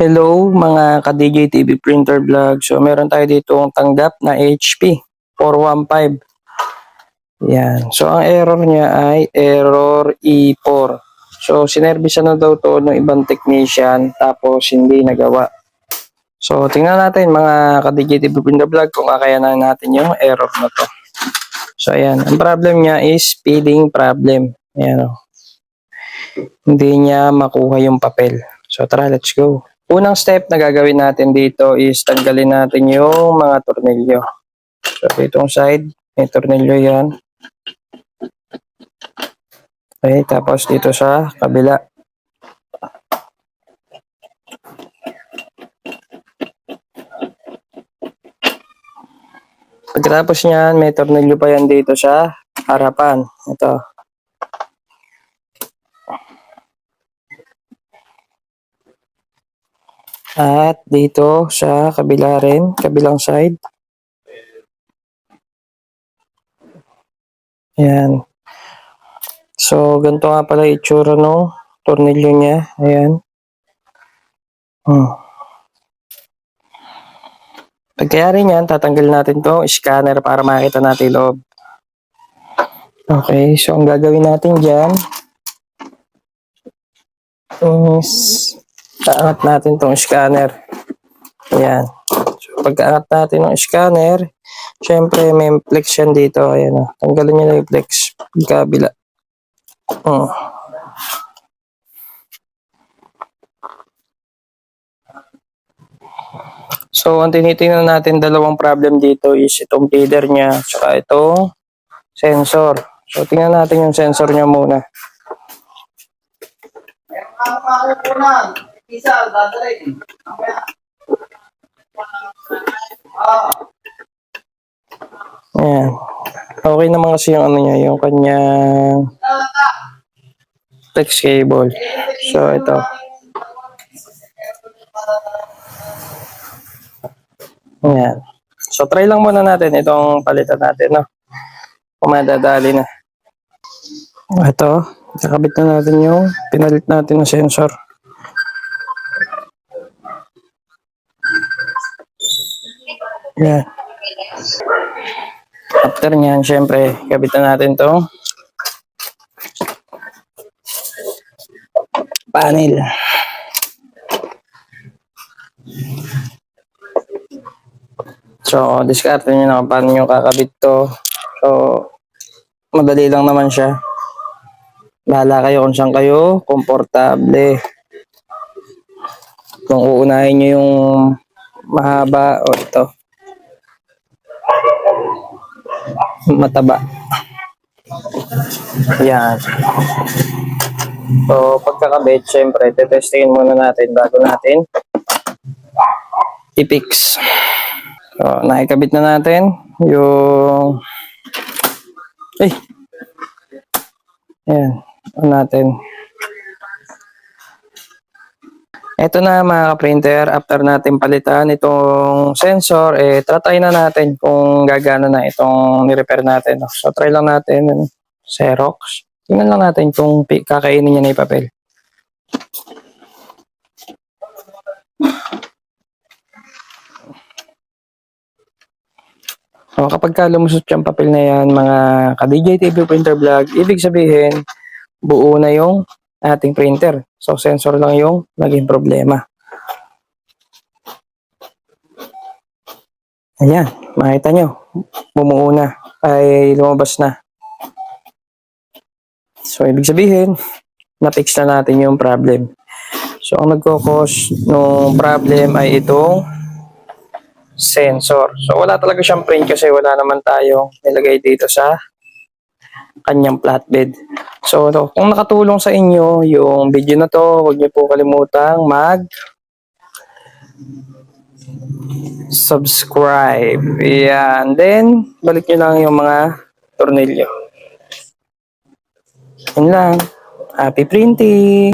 Hello mga ka-DJ TV Printer Vlog. So meron tayo dito ang tanggap na HP 415. Yan. So ang error niya ay error E4. So sinervisan na daw to ng ibang technician tapos hindi nagawa. So tingnan natin mga ka-DJ TV Printer Vlog kung kakayanan natin yung error na to. So ayan. Ang problem niya is feeding problem. Ayan o. Hindi niya makuha yung papel. So tara, let's go. Unang step na gagawin natin dito is tanggalin natin yung mga tornilyo. So itong side, may tornilyo yan. Okay, tapos dito sa kabila. Pagkatapos niyan, may tornilyo pa yan dito sa harapan. Ito. At dito sa kabila rin, kabilang side. Ayan. So, ganito nga pala itsura no tornilyo niya. Ayan. Pagkayari niyan, tatanggal natin to scanner para makita natin loob. Okay, so ang gagawin natin dyan is aangat natin tong scanner. Ayan. So, pagkaangat natin ng scanner, syempre may flex yan dito. Ayan o. Tanggalin nyo na yung flex. Kabila. So, ang tinitingnan natin dalawang problem dito is itong feeder niya saka itong sensor. So, tingnan natin yung sensor niya muna. Ayan. Okay naman kasi yung ano niya, yung kanyang flex cable. So, ito. Ayan. So, try lang muna natin itong palitan natin, no? Kung madadali na. Ito. Nakabit na natin yung pinalit natin ng sensor. Ayan. After nyan, syempre, kabitan natin to panel. So, diskarte nyo na kung paano nyo kakabit to. So, madali lang naman siya. Bahala kayo kung saan kayo komportable. Kung uunahin nyo yung mahaba o ito. Mataba. Yan. So, pagkakabit, syempre, tetestingin muna natin bago natin i-fix. So, nakikabit na natin yung ayan, natin. Ito na mga ka-printer, after natin palitan itong sensor, try na natin kung gagana na itong ni-repair natin. So, try lang natin, Xerox. Tingnan lang natin kung kakainin niya na yung papel. So, kapag lumusot yung papel na yan, mga ka-DJ TV Printer Vlog, ibig sabihin, buo na yung ating printer. So, sensor lang yung naging problema. Ayan, makita nyo, bumuo na, ay lumabas na. So, ibig sabihin, na-fix na natin yung problem. So, ang nagkakos ng problem ay itong sensor. So, wala talaga siyang print kasi wala naman tayong nilagay dito sa kanyang flatbed. So, kung nakatulong sa inyo yung video na to, huwag niyo po kalimutang subscribe. Yan. Then, balik nyo lang yung mga tornilyo. Yun lang. Happy printing!